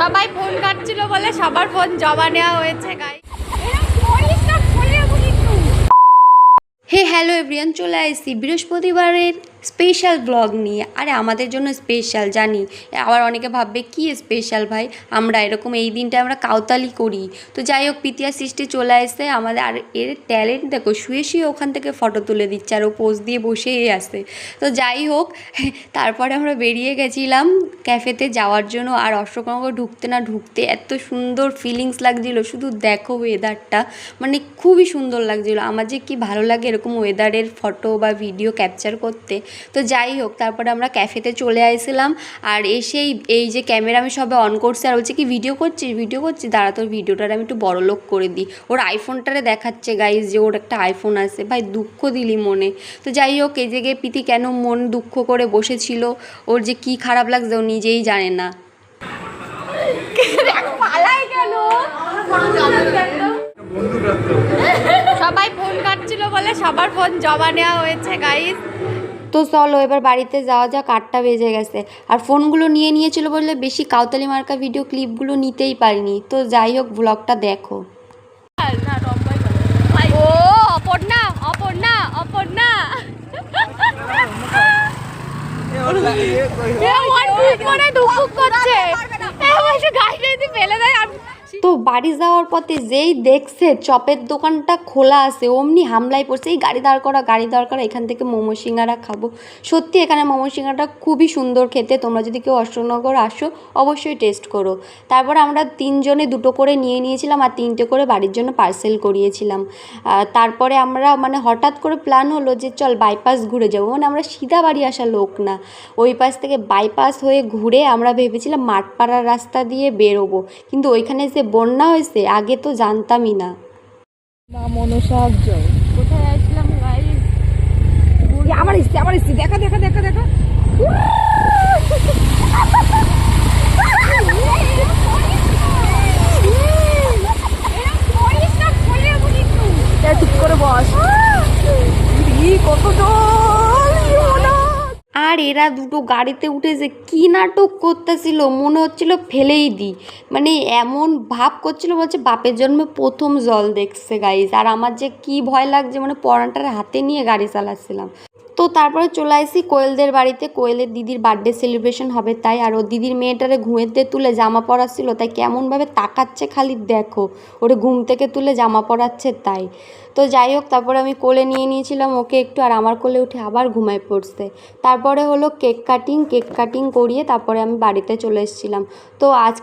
সবাই ফোন কাটছিল বলে সবার ফোন জমা নেওয়া হয়েছে গাইস। হে হ্যালো এভরিওয়ান, চলে আসছি বৃহস্পতিবারের স্পেশাল ব্লগ নিয়ে। আরে আমাদের জন্য স্পেশাল জানি, আবার অনেকে ভাববে কি স্পেশাল ভাই, আমরা এরকম এই দিনটা আমরা কাউতালি করি। তো যাই হোক, পিতিয়া সৃষ্টি চলে আসছে আমাদের, আর এর ট্যালেন্ট দেখো, শুয়ে শুয়ে ওখান থেকে ফটো তুলে দিচ্ছে আর ও পোজ দিয়ে বসেই আসে। তো যাই হোক, তারপরে আমরা বেরিয়ে গেছিলাম ক্যাফেতে যাওয়ার জন্য। আর অশোকনগর ঢুকতে না ঢুকতে এত সুন্দর ফিলিংস লাগছিলো, শুধু দেখো ওয়েদারটা, মানে খুবই সুন্দর লাগছিলো। আমার যে কি ভালো লাগে এরকম ওয়েদারের ফটো বা ভিডিও ক্যাপচার করতে। তো যাই হোক, তারপরে আমরা ক্যাফেতে চলে আসছিলাম। আর এসেই এই যে ক্যামেরা আমি সবে অন করছি, আর বলছে কি ভিডিও করছিস, দাঁড়া তোর ভিডিওটার আমি একটু বড় লোক করে দিই। ওর আইফোনটারে দেখাচ্ছে গাইজ যে ওর একটা আইফোন আছে। ভাই দুঃখ দিলি মনে। তো যাই হোক, এই জায়গায় প্রীতি কেন মন দুঃখ করে বসেছিল, ওর যে কি খারাপ লাগছে ও নিজেই জানে না। সবাই ফোন কাটছিল বলে সবার ফোন জমা নেওয়া হয়েছে গাইজ। তো চলো এবার বাড়িতে যাওয়া যাক, 8টা বেজে গেছে। আর ফোনগুলো নিয়েছিল বলে বেশি কাউতালি মার্কা ভিডিও ক্লিপগুলো নিতেই পারিনি। তো যাই হোক, ব্লগটা দেখো। ও অপর্ণা অপর্ণা অপর্ণা তো বাড়ি যাওয়ার পথে যেই দেখছে চপের দোকানটা খোলা আছে, অমনি হামলায় পড়ছে, এই গাড়ি দাঁড় করা, এখান থেকে মোমো সিঙ্গারা খাবো। সত্যি এখানে মোমো সিঙ্গারাটা খুবই সুন্দর খেতে, তোমরা যদি কেউ অশোকনগর আসো অবশ্যই টেস্ট করো। তারপর আমরা 3 জনে 2টো করে নিয়েছিলাম আর 3টে করে বাড়ির জন্য পার্সেল করিয়েছিলাম। তারপরে আমরা মানে হঠাৎ করে প্ল্যান হলো যে চল বাইপাস ঘুরে যাবো, মানে আমরা সিধা বাড়ি আসা লোক না, ওই পাশ থেকে বাইপাস হয়ে ঘুরে আমরা ভেবেছিলাম মাঠপাড়ার রাস্তা দিয়ে বেরোবো, কিন্তু ওইখানে যে বন্যা হয়েছে আগে তো জানতামই না। মা মনসা জয় কোথায় আসলাম গাইস? আমার ইস্তি দেখা চুপ করে বস। কত আর এরা দুটো গাড়িতে উঠে যে কী নাটক করতেছিল, মনে হচ্ছিল ফেলেই দিই, মানে এমন ভাব করছিল বলছে বাপের জন্মে প্রথম জল দেখছে গাইজ। আর আমার যে কি ভয় লাগছে, মানে পড়াটার হাতে নিয়ে গাড়ি চালাচ্ছিলাম। তো তারপরে চলে আসি কোয়েলদের বাড়িতে, কোয়েলের দিদির বার্থডে সেলিব্রেশন হবে তাই। আর ওর দিদির মেয়েটারে ঘুমেতে তুলে জামা পরাচ্ছিল, তাই কেমনভাবে তাকাচ্ছে খালি দেখো, ওরে ঘুম থেকে তুলে জামা পরাচ্ছে তাই। তো যাই হোক, তারপরে আমি কোলে নিয়েছিলাম ওকে একটু, আর আমার কোলে উঠে আবার ঘুমায় পড়ছে। তারপরে হলো কেক কাটিং করিয়ে তারপরে আমি বাড়িতে চলে এসেছিলাম। তো আজ